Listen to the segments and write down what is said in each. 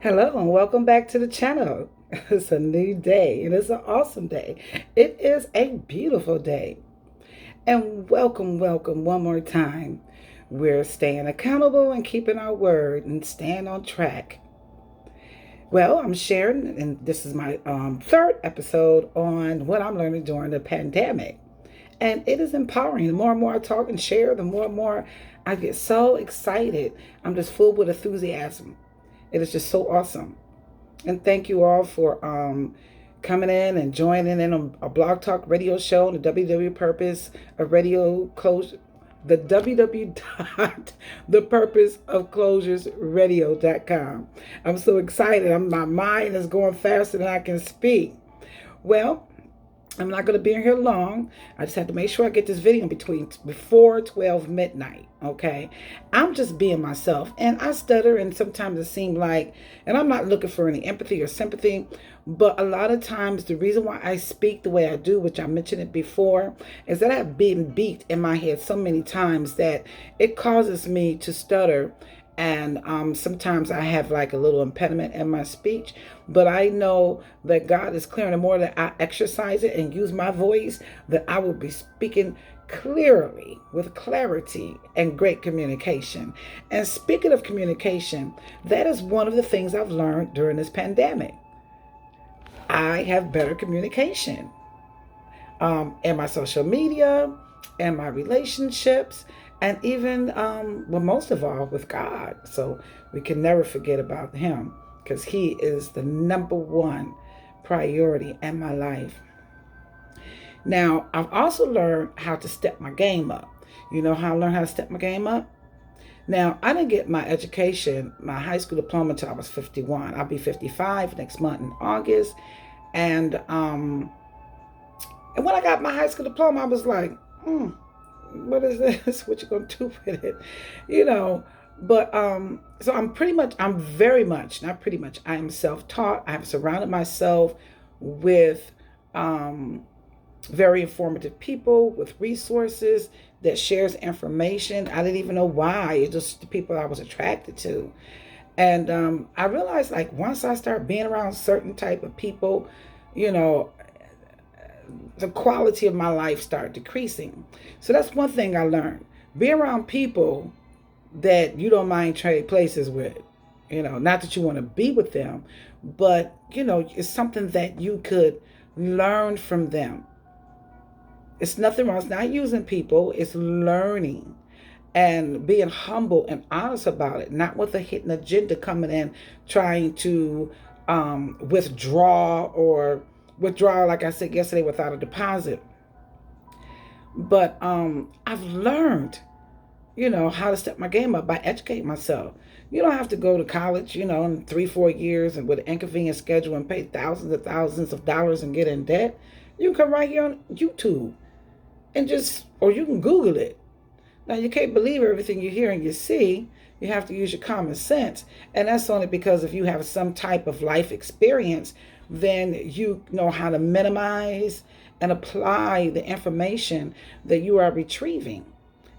Hello and welcome back to the channel. It's a new day and it's an awesome day. It is a beautiful day. And welcome one more time. We're staying accountable and keeping our word and staying on track. Well, I'm sharing, and this is my third episode on what I'm learning during the pandemic. And it is empowering. The more and more I talk and share, the more and more I get so excited. I'm just full with enthusiasm. It is just so awesome. And thank you all for coming in and joining in on a blog talk radio show, the WW Purpose of Radio Closure, the www dot the purpose of closures radio.com. I'm so excited. My mind is going faster than I can speak. Well, I'm not going to be in here long. I just have to make sure I get this video before 12 midnight. Okay. I'm just being myself, and I stutter, and sometimes it seems like, and I'm not looking for any empathy or sympathy, but a lot of times the reason why I speak the way I do, which I mentioned it before, is that I've been beat in my head so many times that it causes me to stutter. And sometimes I have like a little impediment in my speech, but I know that God is clear. And the more that I exercise it and use my voice, that I will be speaking clearly with clarity and great communication. And speaking of communication, that is one of the things I've learned during this pandemic. I have better communication in my social media, and my relationships, and even, well, most of all, with God. So we can never forget about Him, because He is the number one priority in my life. Now, I've also learned how to step my game up. You know how I learned how to step my game up? Now, I didn't get my education, my high school diploma, until I was 51. I'll be 55 next month in August. And when I got my high school diploma, I was like, what is this? What you gonna do with it? You know, but so I'm very much, not pretty much, I am self-taught. I have surrounded myself with very informative people, with resources that shares information. I didn't even know why. It's just the people I was attracted to. And I realized, like, once I start being around certain type of people, you know, the quality of my life started decreasing. So that's one thing I learned. Be around people that you don't mind trade places with. You know, not that you want to be with them, but, you know, it's something that you could learn from them. It's nothing wrong. It's not using people. It's learning and being humble and honest about it, not with a hidden agenda coming in, trying to withdraw, like I said yesterday, without a deposit. But I've learned, you know, how to step my game up by educating myself. You don't have to go to college, you know, in 3-4 years and with an inconvenient schedule and pay thousands of dollars and get in debt. You can come right here on YouTube and or you can Google it. Now, you can't believe everything you hear and you see. You have to use your common sense. And that's only because if you have some type of life experience, then you know how to minimize and apply the information that you are retrieving.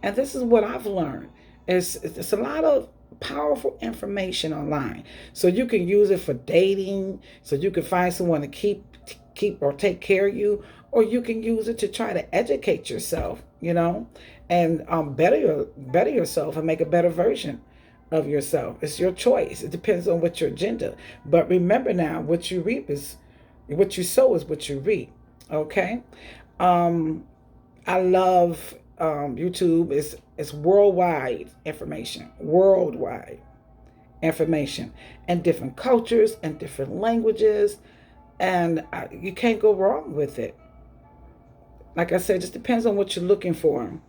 And this is what I've learned. It's a lot of powerful information online. So you can use it for dating, so you can find someone to keep or take care of you, or you can use it to try to educate yourself, you know, and better yourself and make a better version of yourself. It's your choice. It depends on what your agenda. But remember now, what you sow is what you reap. Okay. I love YouTube. It's worldwide information, and different cultures and different languages, and you can't go wrong with it. Like I said, it just depends on what you're looking for.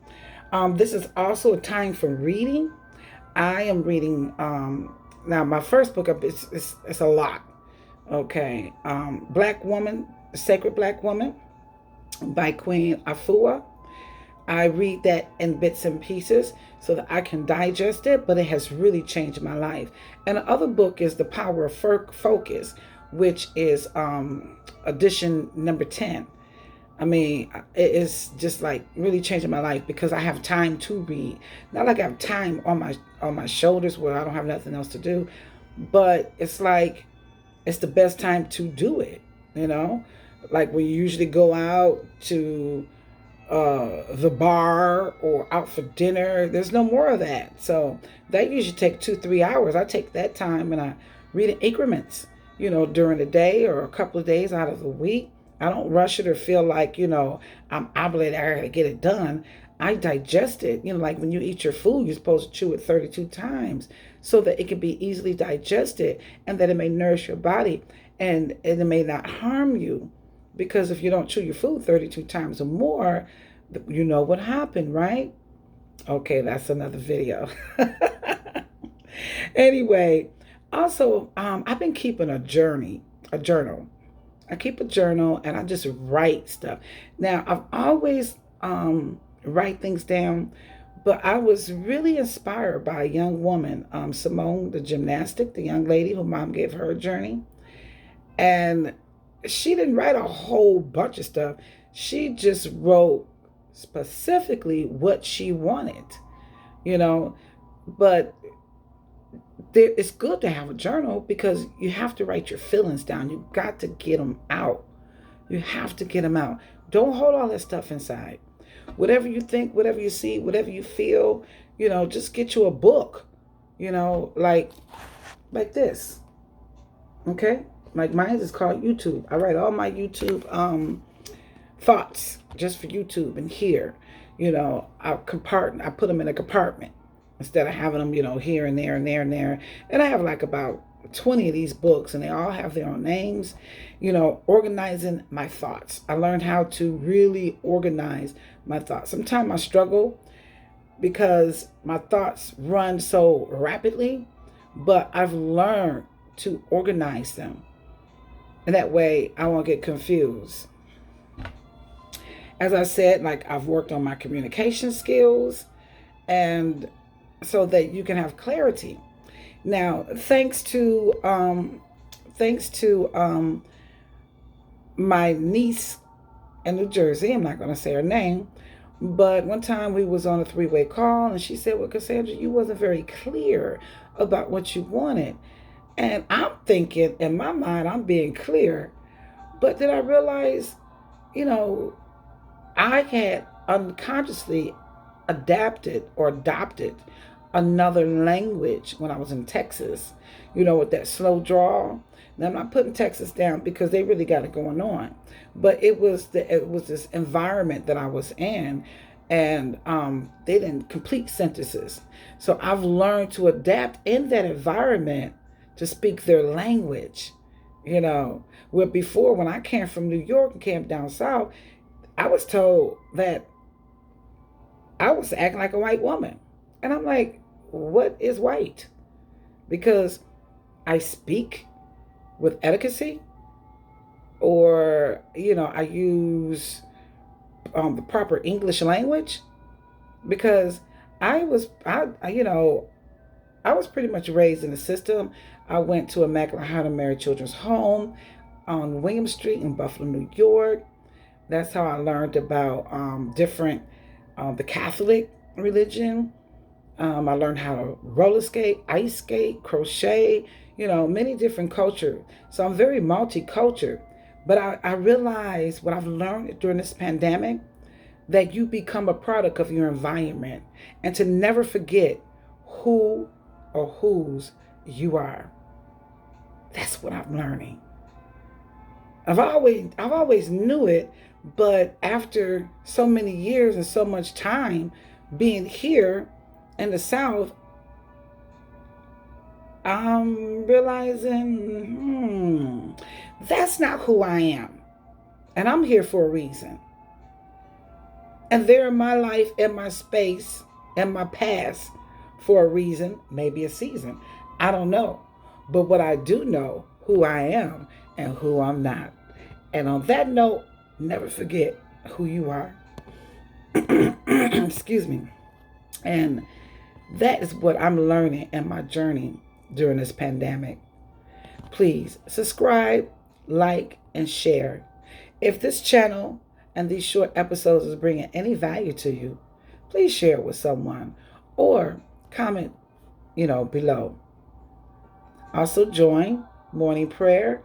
This is also a time for reading. I am reading now. My first book, it's a lot. Okay, Black Woman, Sacred Black Woman by Queen Afua. I read that in bits and pieces so that I can digest it, but it has really changed my life. And the other book is The Power of Focus, which is edition number 10. I mean, it is just like really changing my life because I have time to read. Not like I have time on my shoulders where I don't have nothing else to do, but it's like it's the best time to do it, you know? Like we usually go out to the bar or out for dinner. There's no more of that. So that usually take 2, 3 hours. I take that time and I read in increments, during the day or a couple of days out of the week. I don't rush it or feel like, I'm obligated, I gotta get it done. I digest it. Like when you eat your food, you're supposed to chew it 32 times so that it can be easily digested and that it may nourish your body and it may not harm you. Because if you don't chew your food 32 times or more, you know what happened, right? Okay, that's another video. Anyway, also, I've been keeping a journal. I keep a journal and I just write stuff. Now, I've always write things down, but I was really inspired by a young woman, Simone, the young lady who mom gave her a journey. And she didn't write a whole bunch of stuff. She just wrote specifically what she wanted, you know. But it's good to have a journal because you have to write your feelings down. You got to get them out. You have to get them out. Don't hold all that stuff inside. Whatever you think, whatever you see, whatever you feel, just get you a book, like this. Okay? Like mine is called YouTube. I write all my YouTube thoughts just for YouTube and here. I put them in a compartment instead of having them, here and there and there and there. And I have like about 20 of these books and they all have their own names, organizing my thoughts. I learned how to really organize my thoughts. Sometimes I struggle because my thoughts run so rapidly, but I've learned to organize them. And that way I won't get confused. As I said, like I've worked on my communication skills and so that you can have clarity. Now, thanks to my niece in New Jersey, I'm not going to say her name, but one time we was on a three-way call and she said, well, Cassandra, you wasn't very clear about what you wanted. And I'm thinking in my mind, I'm being clear. But then I realized, I had unconsciously adopted another language when I was in Texas, with that slow drawl. Now I'm not putting Texas down because they really got it going on, but it was this environment that I was in, and they didn't complete sentences. So I've learned to adapt in that environment to speak their language. Where before when I came from New York and came down south, I was told that I was acting like a white woman. And I'm like, what is white? Because I speak with etiquette, or, I use the proper English language. Because I was pretty much raised in the system. I went to Immaculate Heart of Mary Children's Home on William Street in Buffalo, New York. That's how I learned about the Catholic religion. I learned how to roller skate, ice skate, crochet, many different cultures. So I'm very multicultural. But I realized what I've learned during this pandemic, that you become a product of your environment, and to never forget who or whose you are. That's what I'm learning. I've always knew it, but after so many years and so much time being here in the South, I'm realizing, that's not who I am. And I'm here for a reason. And they're in my life, in my space, in my past for a reason, maybe a season. I don't know. But what I do know, who I am and who I'm not. And on that note, never forget who you are. Excuse me. And that is what I'm learning in my journey during this pandemic. Please subscribe, like, and share. If this channel and these short episodes is bringing any value to you, please share it with someone or comment, below. Also join morning prayer,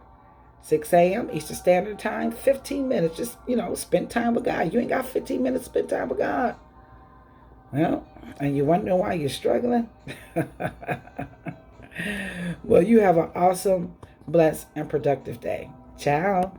6 a.m. Eastern Standard Time, 15 minutes. Just, spend time with God. You ain't got 15 minutes to spend time with God. Well, and you wonder why you're struggling? Well, you have an awesome, blessed, and productive day. Ciao.